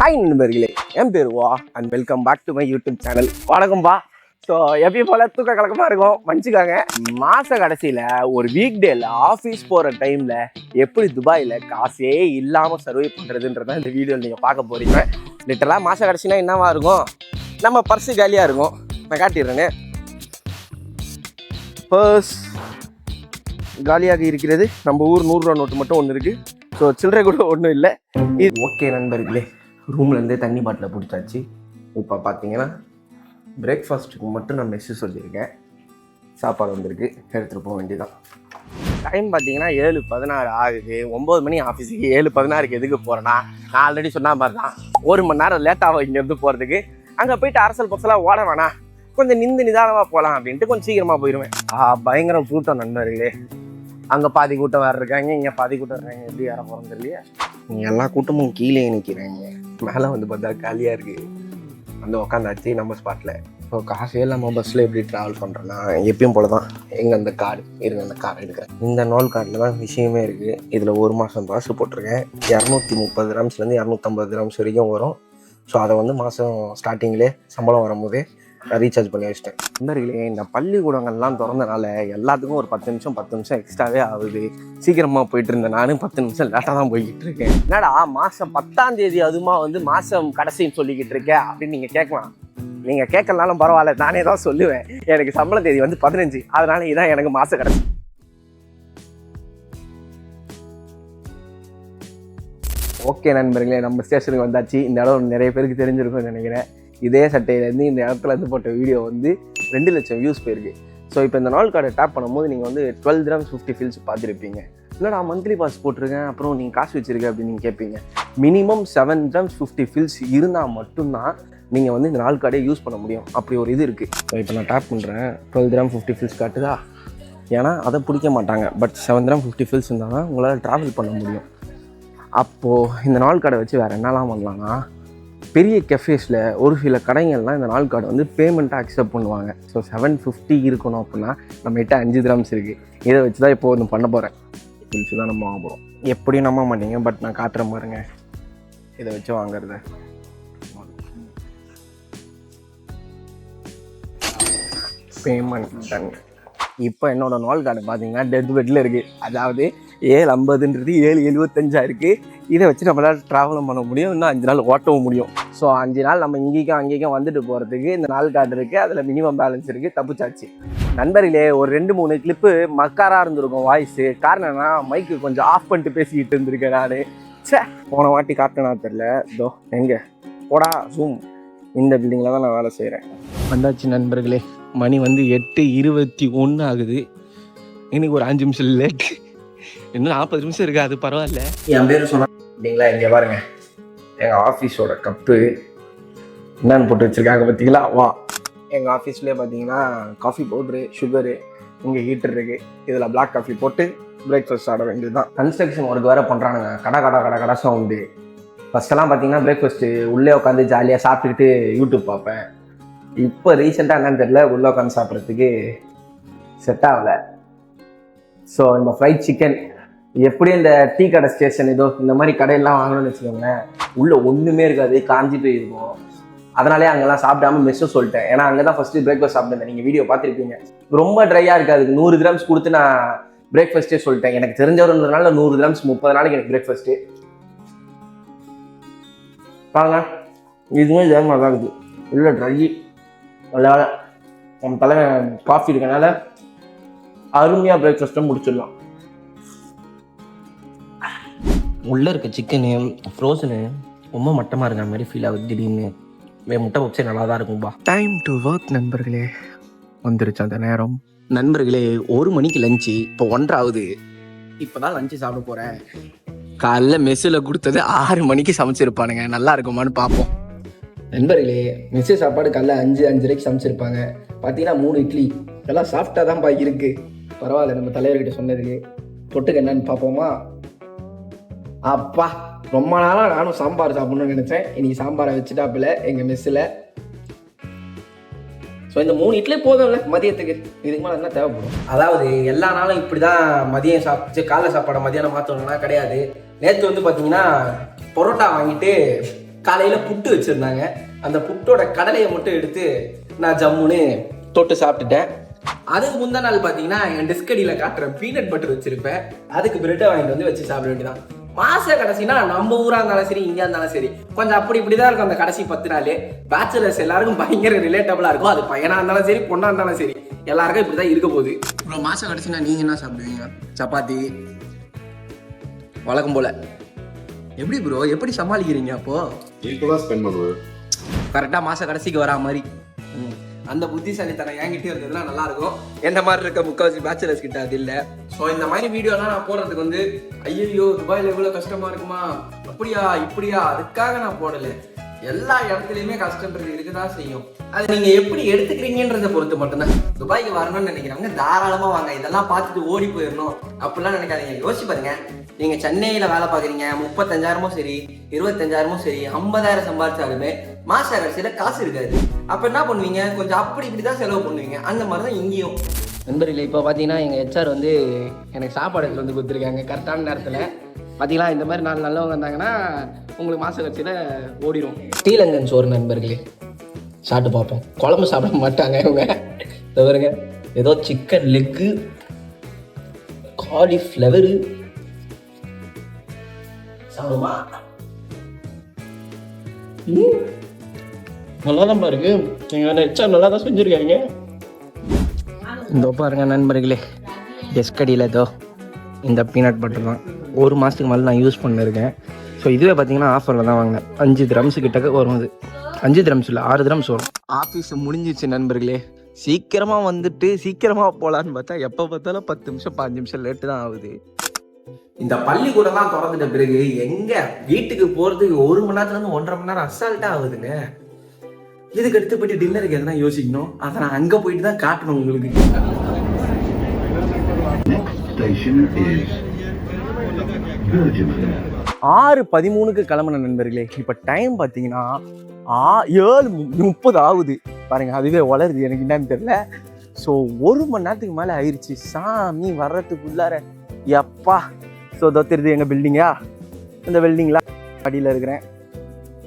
Hi நண்பர்களே, என் பேர் வா and welcome back to my YouTube channel. வணக்கம்பா. ஸோ எப்பயும் போல தூக்க கலக்கமாக இருக்கும், மன்னிச்சுக்காங்க. மாத கடைசியில் ஒரு வீக் டேல ஆஃபீஸ் போகிற டைமில் எப்படி துபாயில் காசே இல்லாமல் சர்வை பண்ணுறதுன்றதான் இந்த வீடியோவில் நீங்கள் பார்க்க போகிறீங்க. லிட்டரலாக மாத கடைசினா என்னவா இருக்கும், நம்ம பர்ஸு காலியாக இருக்கும். நான் காட்டிடுறேன்னு பர்ஸ் காலியாக இருக்கிறது. நம்ம ஊர் 100 ரூபா நோட்டு மட்டும் ஒன்று இருக்குது. ஸோ சில்லறை கூட ஒன்றும் இல்லை. இது ஓகே நண்பர்களே, ரூம்லேருந்தே தண்ணி பாட்டில் பிடிச்சாச்சு. இப்போ பார்த்தீங்கன்னா பிரேக்ஃபாஸ்ட்டுக்கு மட்டும் நான் மெஸ்ஸு சொல்லியிருக்கேன். சாப்பாடு வந்திருக்கு, எடுத்துகிட்டு போக வேண்டியதான். டைம் பார்த்தீங்கன்னா 7:16 ஆகுது. 9 மணி ஆஃபீஸுக்கு 7:16க்கு எதுக்கு போகிறேன்னா, நான் ஆல்ரெடி சொன்ன மாதிரி தான் 1 மணி நேரம் லேட்டாகும் இங்கேருந்து போகிறதுக்கு. அங்கே போயிட்டு அரசல் பசலாக ஓட வேணாம், கொஞ்சம் நிதானமாக போகலாம் அப்படின்ட்டு கொஞ்சம் சீக்கிரமாக போயிடுவேன். பயங்கர கூட்டம் நண்பர்களே. அங்கே பாதி கூட்டம் வேறு இருக்காங்க, இங்கே பாதி கூட்டம் இருக்காங்க. எப்படி வேற போகிறோம் தெரியலையே. நீங்கள் எல்லா கூட்டமும் கீழே நிற்கிறாங்க, மேலே வந்து பார்த்தா காலியாக இருக்குது. வந்து உட்காந்தாச்சு நம்ம ஸ்பாட்டில். ஸோ காசே இல்லாமல் பஸ்ஸில் எப்படி ட்ராவல் பண்ணுறேன்னா, எப்பயும் போல தான். எங்கே அந்த கார்டு இருங்க, அந்த கார்டு எடுக்கிறேன். இந்த நோல் கார்டில் தான் விஷயமே இருக்குது. இதில் 1 மாதம் பாசு போட்டிருக்கேன். 230 கிராம்ஸ்லேருந்து 250 கிராம்ஸ் வரைக்கும் வரும். ஸோ அதை வந்து மாதம் ஸ்டார்டிங்லேயே சம்பளம் வரும்போதே நான் ரீசார்ஜ் பண்ணி வச்சிட்டேன். நண்பர்களே, இந்த பள்ளிக்கூடங்கள்லாம் திறந்தனால எல்லாத்துக்கும் ஒரு 10 நிமிஷம் எக்ஸ்ட்ராவே ஆகுது. சீக்கிரமாக போயிட்டு இருந்தேன், நானும் 10 நிமிஷம் லேட்டாக தான் போய்கிட்டு இருக்கேன். என்னடா மாதம் 10ஆம் தேதி அதுமா வந்து மாதம் கடைசின்னு சொல்லிக்கிட்டு இருக்கேன் அப்படின்னு நீங்கள் கேட்கலாம். நீங்கள் கேட்கலனாலும் பரவாயில்ல, நானே தான் சொல்லுவேன். எனக்கு சம்பள தேதி வந்து 15, அதனால இதான் எனக்கு மாத கடைசி. ஓகே நண்பர்களே, நம்ம ஸ்டேஷனுக்கு வந்தாச்சு. இந்த இடம் நிறைய பேருக்கு தெரிஞ்சிருக்கும்னு நினைக்கிறேன். இதே சட்டையிலேருந்து இந்த இடத்துலேருந்து போட்ட வீடியோ வந்து 2 லட்சம் வியூஸ் போயிருக்கு. ஸோ இப்போ இந்த நாள் கார்டை டேப் பண்ணும்போது நீங்கள் வந்து 12 dirhams 50 fils பார்த்துருப்பீங்க. இல்லைடா மந்த்லி பாஸ் போட்டிருக்கேன், அப்புறம் நீங்கள் காசு வச்சுருக்கேன் அப்படின்னு நீங்கள் கேட்பீங்க. மினிமம் 7 dirhams 50 fils இருந்தால் மட்டும்தான் நீங்கள் வந்து இந்த நாள் கார்டை யூஸ் பண்ண முடியும். அப்படி ஒரு இது இருக்குது. ஸோ இப்போ நான் டேப் பண்ணுறேன், 12 dirhams 50 fils காட்டுதா? ஏன்னா அதை பிடிக்க மாட்டாங்க. பட் 7 dirhams 50 fils இருந்தால் தான் உங்களால் ட்ராவல் பண்ண முடியும். அப்போது இந்த நாள் கார்டை வச்சு வேறு என்னலாம் பண்ணலான்னா, பெரிய கெஃபேஸில் ஒரு சில கடைகள்லாம் இந்த நாள் கார்டு வந்து பேமெண்ட்டாக அக்செப்ட் பண்ணுவாங்க. ஸோ 750 இருக்கணும் அப்படின்னா நம்மகிட்ட 5 dirhams இருக்குது. இதை வச்சு தான் இப்போ ஒன்று பண்ண போகிறேன். ஃபில்ஸு தான் நம்ம வாங்க போகிறோம். எப்படியும் நம்ப மாட்டீங்க, பட் நான் காட்டுற பாருங்க. இதை வச்சு வாங்குறது பேமெண்ட் டன். இப்போ என்னோடய நாள் கார்டு பார்த்தீங்கன்னா டெட் பெட்டில் இருக்குது. அதாவது 750ன்றது 775 இருக்குது. இதை வச்சு நம்மளால் ட்ராவலும் பண்ண முடியும், இன்னும் 5 நாள் ஓட்டவும் முடியும். ஸோ 5 நாள் நம்ம இங்கேயும் அங்கேயும் வந்துட்டு போகிறதுக்கு இந்த நாள் கார்டு இருக்குது. அதில் மினிமம் பேலன்ஸ் இருக்குது. தப்புச்சாச்சு நண்பர்களே. ஒரு 2-3 கிளிப்பு மக்காராக இருந்திருக்கும் வாய்ஸு. காரணம் என்ன, மைக்கு கொஞ்சம் ஆஃப் பண்ணிட்டு பேசிக்கிட்டு இருந்திருக்கேன் நான். போன வாட்டி காட்டினா தெரில. இதோ எங்கே போடா ஜூம், இந்த பில்டிங்கில் தான் நான் வேலை செய்கிறேன். வந்தாச்சு நண்பர்களே. மணி வந்து 8:21 ஆகுது. இன்னைக்கு ஒரு 5 நிமிஷம் லேட்டு, இன்னும் 40 நிமிஷம் இருக்குது. அது பரவாயில்ல. என் பேர் சொன்னா அப்படிங்களா? இங்கே பாருங்க, எங்கள் ஆஃபீஸோட கப்பு என்னென்னு போட்டு வச்சுருக்காங்க பார்த்தீங்களா? வா. எங்கள் ஆஃபீஸ்லேயே பார்த்தீங்கன்னா காஃபி பவுட்ரு, சுகரு, இங்கே ஹீட்டர் இருக்குது. இதில் பிளாக் காஃபி போட்டு பிரேக்ஃபாஸ்ட் ஆட வேண்டியது தான். கன்ஸ்ட்ரக்ஷன் ஒர்க் வேறு பண்ணுறானுங்க. கடை சவுண்டு. ஃபஸ்ட்டெல்லாம் பார்த்தீங்கன்னா பிரேக்ஃபாஸ்ட்டு உள்ளே உட்காந்து ஜாலியாக சாப்பிட்டுக்கிட்டு யூடியூப் பார்ப்பேன். இப்போ ரீசெண்டாக என்னன்னு தெரியல, உள்ளே உட்காந்து சாப்பிட்றதுக்கு செட் ஆகலை. ஸோ இந்த ஃப்ரைட் சிக்கன் எப்படி இந்த டீ கடை ஸ்டேஷன் ஏதோ இந்த மாதிரி கடையெல்லாம் வாங்கணும்னு வச்சுக்கோங்களேன், உள்ளே ஒன்றுமே இருக்காது, காஞ்சி போயிருக்கும். அதனாலே அங்கெல்லாம் சாப்பிடாம மெஸ்ஸும் சொல்லிட்டேன். ஏன்னா அங்கே தான் ஃபஸ்ட்டு பிரேக்ஃபாஸ்ட் சாப்பிட்டேன். நீங்கள் வீடியோ பார்த்துருப்பீங்க. ரொம்ப ட்ரையாக இருக்காது. 100 grams கொடுத்து நான் பிரேக்ஃபாஸ்ட்டே சொல்லிட்டேன். எனக்கு தெரிஞ்சவருன்றதுனால 100 grams 30 நாளைக்கு எனக்கு பிரேக்ஃபாஸ்ட்டு. பாருங்க, இதுவுமே இதே மாதிரி தான் இருக்குது. இல்லை ட்ரை அதனால் நம்ம தலைவன் காஃபி இருக்கனால அருமையாக பிரேக்ஃபாஸ்ட்டும் முடிச்சிடலாம். உள்ளே இருக்க சிக்கனு ஃப்ரோசனு ரொம்ப மட்டமாக இருக்கிற மாதிரி ஃபீல் ஆகுது. திடீர்னு முட்டை வச்சே நல்லா தான் இருக்கும்பா. டைம் டு ஒர்க் நண்பர்களே. வந்துருச்சு அந்த நேரம் நண்பர்களே. 1 மணிக்கு லஞ்சு, இப்போ 1:30 ஆகுது. இப்போ தான் லஞ்சு சாப்பிட போகிறேன். காலைல மெஸ்ஸில் கொடுத்தது 6 மணிக்கு சமைச்சிருப்பானுங்க. நல்லா இருக்குமான்னு பார்ப்போம் நண்பர்களே. மெஸ்ஸு சாப்பாடு காலைல 5-5:30க்கு சமைச்சிருப்பாங்க. பார்த்தீங்கன்னா 3 இட்லி. எல்லாம் சாஃப்டாக தான் இருக்குது. பரவாயில்ல, நம்ம தலைவர்கிட்ட சொன்னதுக்கு. தொட்டுக்கு என்னன்னு பார்ப்போமா? அப்பா, ரொம்ப நாளாக நானும் சாம்பார் சாப்பிட்ணுன்னு நினச்சேன். இன்றைக்கி சாம்பாரை வச்சுட்டாப்பில் எங்கள் மெஸ்ஸில். ஸோ இந்த 3 இட்லி போதும்ல மதியத்துக்கு. இதுக்கு மேலே என்ன தேவைப்படும்? அதாவது எல்லா நாளும் இப்படி தான் மதியம் காலைல சாப்பாடை மதியானம் மாற்றணும்னா கிடையாது. நேற்று வந்து பார்த்தீங்கன்னா பரோட்டா வாங்கிட்டு காலையில் புட்டு வச்சுருந்தாங்க. அந்த புட்டோட கடலையை மட்டும் எடுத்து நான் ஜம்முன்னு தொட்டு சாப்பிட்டுட்டேன். அதுக்கு முந்தா நாள் பார்த்தீங்கன்னா என் டிஸ்கடியில் காட்டுற பீனட் பட்டர் வச்சுருப்பேன். அதுக்கு பிரெட்டை வாங்கிட்டு வந்து வச்சு சாப்பிட வேண்டியதான். மாச கடைசினா நம்ம ஊராக இருந்தாலும் சரி, இங்கே இருந்தாலும் சரி, கொஞ்சம் இப்படி தான் இருக்கும். அந்த கடைசி 10 நாள் பேச்சுலர்ஸ் எல்லாருக்கும் பயங்கர ரிலேட்டபிளாக இருக்கும். அது பையனாக இருந்தாலும் சரி, பொண்ணாக இருந்தாலும் சரி, எல்லாருக்கும் இப்படி தான் இருக்க போகுது. அப்புறம் மாச கடைசினா நீங்கள் என்ன சாப்பிடுவீங்க? சப்பாத்தி வழக்கம் போல. எப்படி ப்ரோ, எப்படி சமாளிக்கிறீங்க? அப்போ கரெக்டாக மாச கடைசிக்கு வரா மாதிரி அந்த புத்திசாலித்தனம் என்கிட்ட இருந்ததுன்னா நல்லா இருக்கும். எந்த மாதிரி இருக்க முக்கால்வாசி பேச்சுலர்ஸ் கிட்ட அது இல்லை. ஸோ இந்த மாதிரி வீடியோலாம் நான் போடுறதுக்கு வந்து ஐயோ துபாயில் எவ்வளோ கஷ்டமா இருக்குமா, அப்படியா இப்படியா, அதுக்காக நான் போடலை. எல்லா இடத்துலையுமே கஷ்டன்றது இருக்குதான் செய்யும். அது நீங்க எப்படி எடுத்துக்கிறீங்கன்றதை பொறுத்து மட்டும்தான். துபாய்க்கு வரணும்னு நினைக்கிறவங்க தாராளமா வாங்க. இதெல்லாம் பார்த்துட்டு ஓடி போயிடணும் அப்படிலாம் நினைக்காதீங்க. யோசிச்சு பாருங்க, நீங்க சென்னையில வேலை பார்க்குறீங்க, 35,000 சரி, 25,000 சரி, 50,000 சம்பாதிச்சாலுமே மாச கடைசியில காசு இருக்காது. அப்ப என்ன பண்ணுவீங்க? கொஞ்சம் இப்படிதான் செலவு பண்ணுவீங்க. அந்த மாதிரிதான் இங்கேயும். நண்பர்களே, இப்போ பார்த்தீங்கன்னா எங்கள் ஹெச்ஆர் வந்து எனக்கு சாப்பாடு எடுத்து வந்து கொடுத்துருக்காங்க கரெக்டான நேரத்தில். பார்த்தீங்களா, இந்த மாதிரி 4 நல்லவங்க வந்தாங்கன்னா உங்களுக்கு மாச கட்சியில் ஓடிடும். ஸ்ரீலங்கன் சோறு நண்பர்களே, சாப்பிட்டு பார்ப்போம். குழம்பு சாப்பிட மாட்டாங்க இவங்க. தவிரங்க ஏதோ சிக்கன் லெக்கு, காலிஃப்ளவரு சாப்பிடுமா. நல்லா தான் பாருங்க, எங்கள் ஹெச்ஆர் நல்லா தான் செஞ்சுருக்காங்க. இந்த பாருங்க நண்பர்களே, டெஸ்கடியில் ஏதோ இந்த பீனட் பட்டர் தான் 1 மாதத்துக்கு மேலே நான் யூஸ் பண்ணிருக்கேன். ஸோ இதுவே பார்த்தீங்கன்னா ஆஃபரில் தான் வாங்கினேன். 5 திரம்ஸு கிட்டக்க வரும். அது 5 திரம்ஸ் இல்லை, 6 திரம்ஸ் வரும். ஆஃபீஸ் முடிஞ்சிச்சு நண்பர்களே. சீக்கிரமாக வந்துட்டு சீக்கிரமாக போகலான்னு பார்த்தா எப்போ பார்த்தாலும் 10 நிமிஷம் 5 நிமிஷம் லேட்டு தான் ஆகுது. இந்த பள்ளிக்கூடம்லாம் திறந்துட்ட பிறகு எங்கே வீட்டுக்கு போகிறதுக்கு 1 மணி நேரத்துலேருந்து 1.5 மணி நேரம் அசால்ட்டாக ஆகுதுங்க. இதுக்கு எடுத்து போயிட்டு டின்னருக்கு எதனா யோசிக்கணும். அதை நான் அங்கே போயிட்டு தான் காட்டணும் உங்களுக்கு. 6:13 கிளம்புன நண்பர்களே. இப்போ டைம் பார்த்தீங்கன்னா 7:30 ஆகுது பாருங்க. அதுவே வளருது, எனக்கு என்னன்னு தெரியல. ஸோ 1 மணி நேரத்துக்கு மேலே ஆயிடுச்சு. சாமி வர்றதுக்குள்ளார எப்பா. ஸோ தெரியுது எங்கள் பில்டிங்கா, இந்த பில்டிங்லாம் அடியில் இருக்கிறேன்.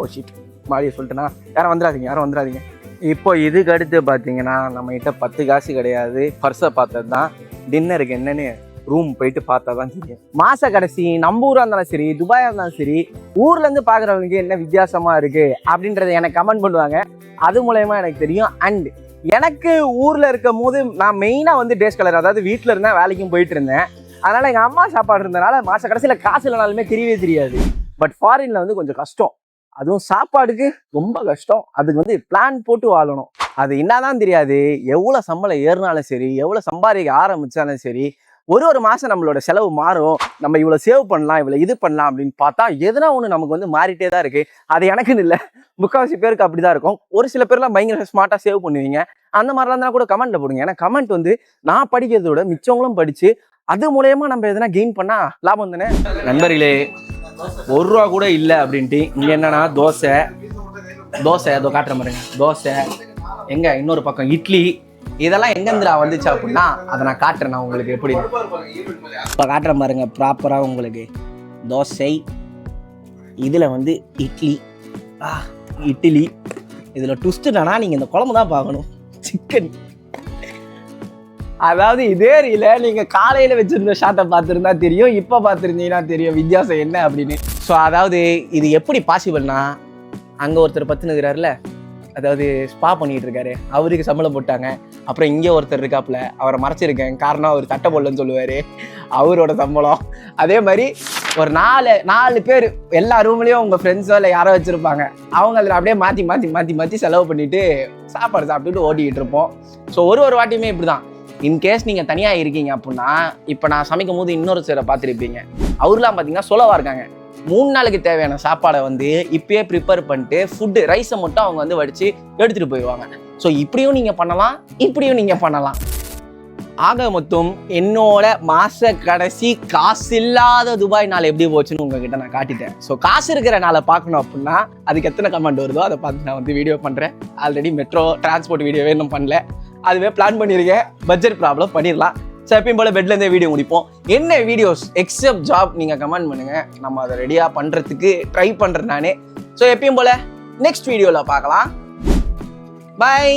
ஓஷிட் மாடியை சொல்லிட்டேன்னா யாரும் வந்துடாதீங்க. இப்போ இதுக்கு அடுத்து பார்த்தீங்கன்னா நம்மகிட்ட 10 காசு கிடையாது. பர்ஸை பார்த்தது தான். டின்னருக்கு என்னன்னு ரூம் போயிட்டு பார்த்தா தான் தெரியும். மாச கடைசி நம்ம ஊராக இருந்தாலும் சரி, துபாயாக இருந்தாலும் சரி, ஊர்லேருந்து பார்க்குறவங்களுக்கு என்ன வித்தியாசமாக இருக்குது அப்படின்றத எனக்கு கமெண்ட் பண்ணுவாங்க. அது மூலயமா எனக்கு தெரியும். அண்ட் எனக்கு ஊரில் இருக்கும் போது நான் மெயினாக வந்து டேஸ் கலர், அதாவது வீட்டில் இருந்தேன், வேலைக்கும் போயிட்டு இருந்தேன். அதனால் எங்கள் அம்மா சாப்பாடு இருந்தனால மாத கடைசியில் காசு இல்லைனாலுமே தெரியவே தெரியாது. பட் ஃபாரினில் வந்து கொஞ்சம் கஷ்டம். அதுவும் சாப்பாடுக்கு ரொம்ப கஷ்டம். அதுக்கு வந்து பிளான் போட்டு வாழணும். அது என்னதான் தெரியாது. எவ்வளோ சம்பளம் ஏறினாலும் சரி, எவ்வளோ சம்பாதிக்க ஆரம்பித்தாலும் சரி, ஒரு மாதம் நம்மளோட செலவு மாறும். நம்ம இவ்வளோ சேவ் பண்ணலாம், இவ்வளோ இது பண்ணலாம் அப்படின்னு பார்த்தா எதுனா ஒன்று நமக்கு வந்து மாறிட்டே தான் இருக்குது. அது எனக்குன்னு இல்லை, முக்கால்வாசி பேருக்கு அப்படி தான் இருக்கும். ஒரு சில பேர்லாம் பயங்கர ஸ்மார்ட்டாக சேவ் பண்ணுவீங்க. அந்த மாதிரிலாம் இருந்தால் கூட கமெண்ட்டில் போடுங்க. ஏன்னா கமெண்ட் வந்து நான் படிக்கிறதோட மிச்சவங்களும் படித்து அது மூலயமா நம்ம எதனா கெயின் பண்ணால் லாபம் தானே நண்பர்களே. 1 ரூபா கூட இல்லை அப்படின்ட்டு இங்கே என்னன்னா தோசை ஏதோ காட்டுற மாதிரிங்க. தோசை எங்க, இன்னொரு பக்கம் இட்லி. இதெல்லாம் எங்கேருந்துடா வந்துச்சு அப்படின்னா அதை நான் காட்டுறேன். நான் உங்களுக்கு எப்படி இப்போ காட்டுற பாருங்க. ப்ராப்பராக உங்களுக்கு தோசை, இதில் வந்து இட்லி. இதில் ட்விஸ்ட்டுனா நீங்கள் இந்த குழம்பு தான் பார்க்கணும். சிக்கன், அதாவது இதே ரீல நீங்கள் காலையில் வச்சுருந்த ஷாட்டை பார்த்துருந்தா தெரியும், இப்போ பார்த்துருந்தீங்கன்னா தெரியும் வித்தியாசம் என்ன அப்படின்னு. ஸோ அதாவது இது எப்படி பாசிபிள்னா, அங்கே ஒருத்தர் பத்துனுக்கிறாருல, அதாவது ஸ்பா பண்ணிகிட்டு இருக்காரு, அவருக்கு சம்பளம் போட்டாங்க. அப்புறம் இங்கே ஒருத்தர் இருக்காப்புல, அவரை மறைச்சிருக்கேன், காரணம் அவர் சட்டை போடலன்னு சொல்லுவார், அவரோட சம்பளம். அதே மாதிரி ஒரு 4 பேர் எல்லா ரூம்லேயும் உங்கள் ஃப்ரெண்ட்ஸோ இல்லை யாரோ வச்சுருப்பாங்க. அவங்க அதில் அப்படியே மாற்றி செலவு பண்ணிவிட்டு சாப்பாடு சாப்பிட்டுட்டு ஓட்டிக்கிட்டு இருப்போம். ஸோ ஒரு வாட்டியுமே இப்படி தான். இன்கேஸ் நீங்கள் தனியாக இருக்கீங்க அப்படின்னா, இப்போ நான் சமைக்கும் போது இன்னொரு சிலரை பார்த்துருப்பீங்க. அவர்லாம் பார்த்தீங்கன்னா சொல்லவா இருக்காங்க. 3 நாளுக்கு தேவையான சாப்பாடை வந்து இப்பயே ப்ரிப்பேர் பண்ணிட்டு ஃபுட்டு ரைஸை மட்டும் அவங்க வந்து வடித்து எடுத்துகிட்டு போயிடுவாங்க. ஸோ இப்படியும் நீங்கள் பண்ணலாம், இப்படியும் நீங்கள் பண்ணலாம். ஆக மொத்தம் என்னோட மாத கடைசி காசு இல்லாத துபாய் நாள் எப்படி போச்சுன்னு உங்ககிட்ட நான் காட்டிட்டேன். ஸோ காசு இருக்கிற நாளை பார்க்கணும் அப்படின்னா அதுக்கு எத்தனை கமெண்ட் வருதோ அதை பார்த்து நான் வந்து வீடியோ பண்ணுறேன். ஆல்ரெடி மெட்ரோ டிரான்ஸ்போர்ட் வீடியோவே இன்னும் பண்ணல, அதுவே பிளான் பண்ணியிருக்கேன். பட்ஜெட் ப்ராப்ளம் பண்ணிடலாம். ஸோ எப்பயும் போல் பெட்லேருந்தே வீடியோ முடிப்போம். என்ன வீடியோஸ் எக்ஸப்ட் ஜாப் நீங்கள் கமெண்ட் பண்ணுங்கள், நம்ம அதை ரெடியாக பண்ணுறதுக்கு ட்ரை பண்ணுறேன். நானே ஸோ எப்பயும் போல் நெக்ஸ்ட் வீடியோவில் பார்க்கலாம். பை.